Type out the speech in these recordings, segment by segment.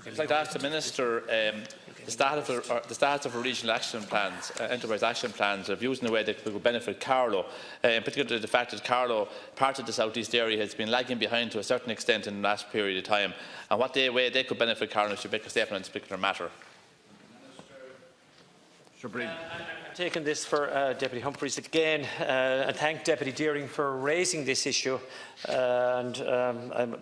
I'd like to ask the Minister the status of our regional action plans, enterprise action plans, are views in a way that will benefit Carlow, in particular the fact that Carlow, part of the South East area, has been lagging behind to a certain extent in the last period of time, and what way they could benefit Carlow should make a statement on this particular matter. Breen. I'm taking this for Deputy Humphreys again, and thank Deputy Deering for raising this issue.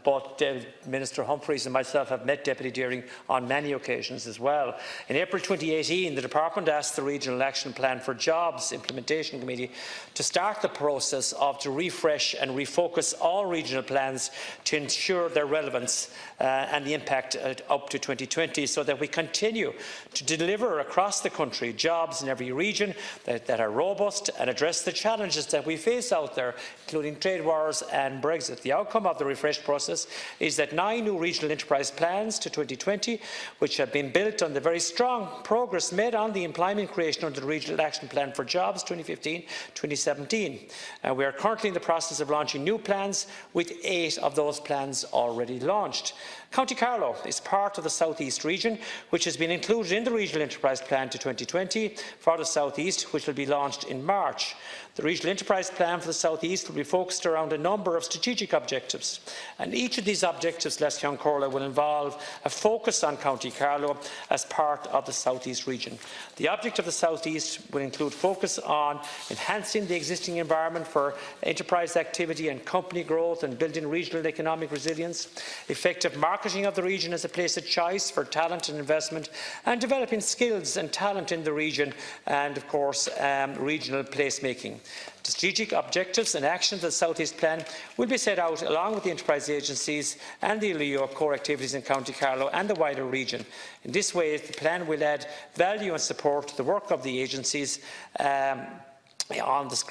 Both Minister Humphreys and myself have met Deputy Deering on many occasions as well. In April 2018, the Department asked the Regional Action Plan for Jobs Implementation Committee to start the process to refresh and refocus all regional plans to ensure their relevance and the impact up to 2020, so that we continue to deliver across the country jobs in every region that are robust and address the challenges that we face out there, including trade wars and Brexit. The outcome of the refresh process is that 9 new regional enterprise plans to 2020, which have been built on the very strong progress made on the employment creation under the Regional Action Plan for Jobs 2015-2017. We are currently in the process of launching new plans, with 8 of those plans already launched. County Carlow is part of the South East region, which has been included in the Regional Enterprise Plan to 2020 for the South East, which will be launched in March. The Regional Enterprise Plan for the South East will be focused around a number of strategic objectives, and each of these objectives, Lescian Corla, will involve a focus on County Carlow as part of the South East region. The object of the South East will include focus on enhancing the existing environment for enterprise activity and company growth, and building regional economic resilience, effective marketing of the region as a place of choice for talent and investment, and developing skills and talent in the region, and of course regional placemaking. The strategic objectives and actions of the South East Plan will be set out along with the enterprise agencies and the LEO core activities in County Carlow and the wider region. In this way, the plan will add value and support to the work of the agencies on the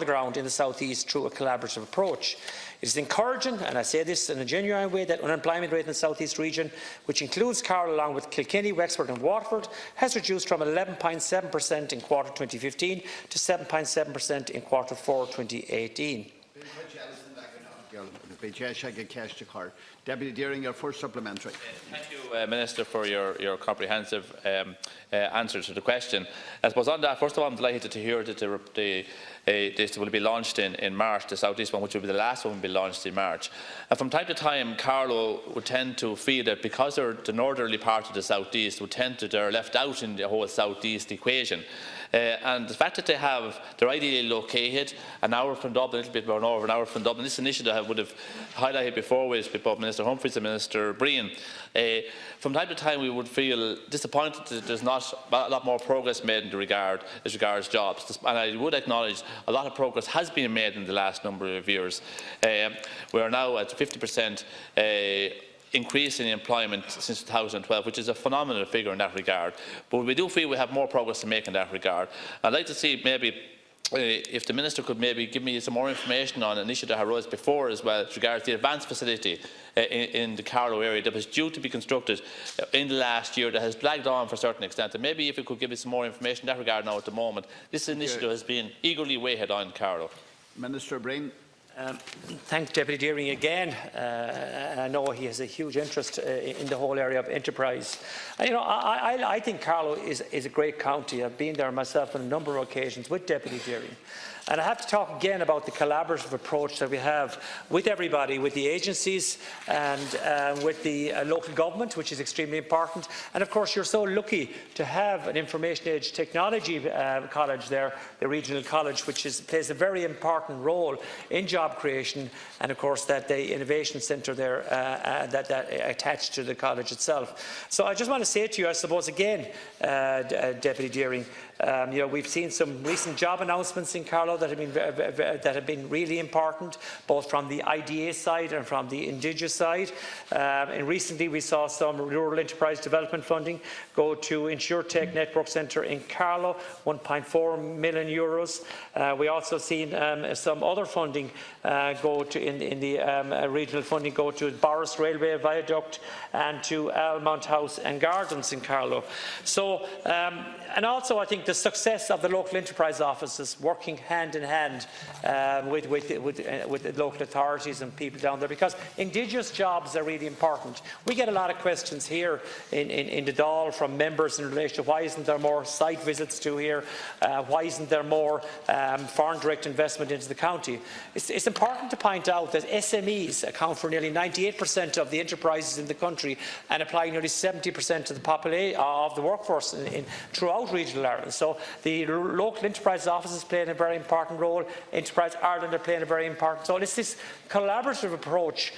ground in the South East through a collaborative approach. It is encouraging, and I say this in a genuine way, that unemployment rate in the South East region, which includes Carlow along with Kilkenny, Wexford and Waterford, has reduced from 11.7% in quarter 2015 to 7.7% in quarter 4 2018. Deputy Deering, your first supplementary. Thank you, Minister, for your comprehensive answer to the question. I suppose on that, first of all, I'm delighted to hear that this will be launched in March, the South East one, which will be the last one, will be launched in March. And from time to time, Carlow would tend to feel that because they're the northerly part of the South East, they're left out in the whole South East equation. And the fact that they're ideally located an hour from Dublin, a little bit more over an hour from Dublin, this initiative I would have highlighted before with both Minister Humphreys and Minister Breen. From time to time we would feel disappointed that there's not a lot more progress made in as regards jobs. And I would acknowledge a lot of progress has been made in the last number of years. We are now at 50% increase in employment since 2012, which is a phenomenal figure in that regard. But we do feel we have more progress to make in that regard. I'd like to see maybe if the Minister could maybe give me some more information on an issue that arose before as well, as regards the advanced facility in the Carlow area that was due to be constructed in the last year, that has dragged on for a certain extent. And maybe if you could give me some more information in that regard now at the moment. This initiative has been eagerly waited on Carlow. Minister Breen. Thank Deputy Deering again. I know he has a huge interest in the whole area of enterprise. I think Carlow is a great county. I've been there myself on a number of occasions with Deputy Deering. And I have to talk again about the collaborative approach that we have with everybody, with the agencies and with the local government, which is extremely important. And of course, you're so lucky to have an information age technology college there, the regional college, which plays a very important role in job creation, and of course that the innovation centre there that attached to the college itself. So I just want to say to you, I suppose again, Deputy Deering, we've seen some recent job announcements in Carlow that have been really important, both from the IDA side and from the indigenous side. And recently we saw some rural enterprise development funding go to InsureTech Network Centre in Carlow, €1.4 million. We also seen some other funding go to in the regional funding go to Boris Railway Viaduct and to Almont House and Gardens in Carlow. So and also I think the success of the local enterprise offices working hand in hand with the local authorities and people down there, because indigenous jobs are really important. We get a lot of questions here in the Dáil from members in relation to why isn't there more site visits to here, why isn't there more foreign direct investment into the county. It's important to point out that SMEs account for nearly 98% of the enterprises in the country and apply nearly 70% of the population of the workforce throughout regional Ireland. So the local enterprise offices playing a very important role. Enterprise Ireland are playing a very important role. It's this collaborative approach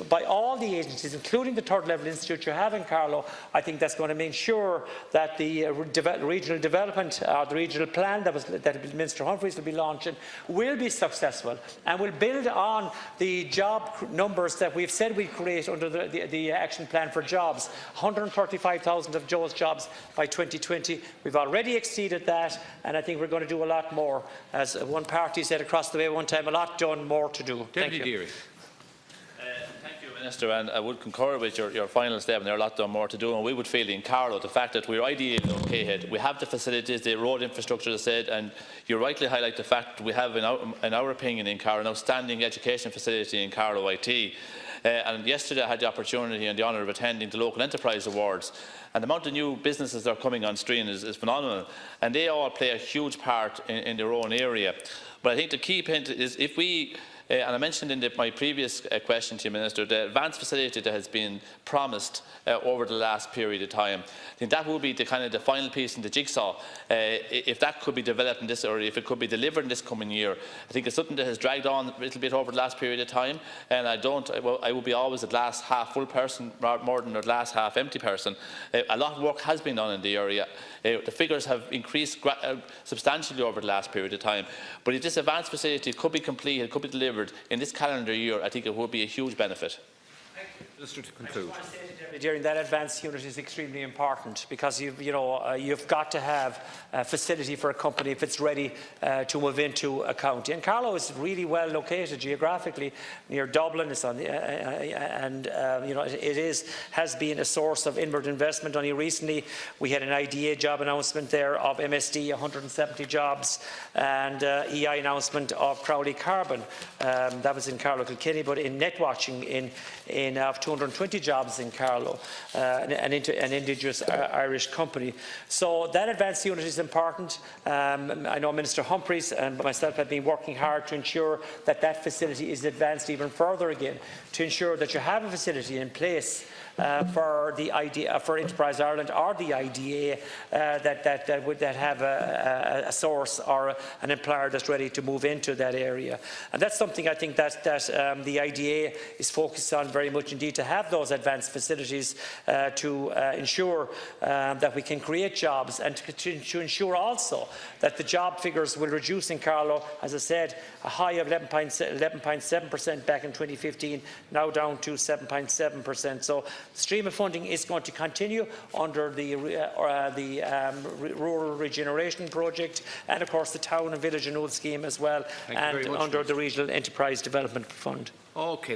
by all the agencies, including the third level institute you have in Carlow. I think that's going to make sure that the regional development, the regional plan that Minister Humphreys will be launching will be successful and will build on the job numbers that we've said we create under the action plan for jobs. 135,000 of those jobs by 2020. We've already exceeded that, and I think we're going to do a lot more. As one party said across the way one time, a lot done, more to do. Thank you. Thank you, Minister, and I would concur with your final statement. There are a lot more to do, and we would feel in Carlow the fact that we're ideally located. We have the facilities, the road infrastructure, as said, and you rightly highlight the fact we have, in our opinion, in Carlow, an outstanding education facility in Carlow IT. And yesterday I had the opportunity and the honour of attending the Local Enterprise Awards, and the amount of new businesses that are coming on stream is phenomenal, and they all play a huge part in their own area. But I think the key point is, if we and I mentioned in my previous question to you, Minister, the advanced facility that has been promised over the last period of time. I think that will be the final piece in the jigsaw. If that could be developed in this, or if it could be delivered in this coming year, I think it's something that has dragged on a little bit over the last period of time. And I will be always a glass half full person more than a glass half empty person. A lot of work has been done in the area. The figures have increased substantially over the last period of time. But if this advanced facility could be completed, could be delivered in this calendar year, I think it would be a huge benefit. Minister, to conclude. During that advanced unit is extremely important, because you've got to have a facility for a company if it's ready to move into a county. And Carlow is really well located geographically near Dublin. It's on the, has been a source of inward investment. Only recently we had an IDA job announcement there of MSD 170 jobs, and EI announcement of Crowley Carbon. That was in Carlow Kilkenny, but in Netwatching in 220 jobs in Carlow, an indigenous Irish company. So that advanced unit is important. I know Minister Humphreys and myself have been working hard to ensure that that facility is advanced even further again, to ensure that you have a facility in place for the IDA, for Enterprise Ireland or the IDA that would have a source or an employer that's ready to move into that area. And that's something I think that the IDA is focused on very much indeed, to have those advanced facilities to ensure that we can create jobs, and to ensure also that the job figures will reduce in Carlow. As I said, a high of 11.7% back in 2015, now down to 7.7%. So the stream of funding is going to continue under the Rural Regeneration Project, and of course the Town and Village Renewal Scheme as well, and under the Regional Enterprise Development Fund. Okay,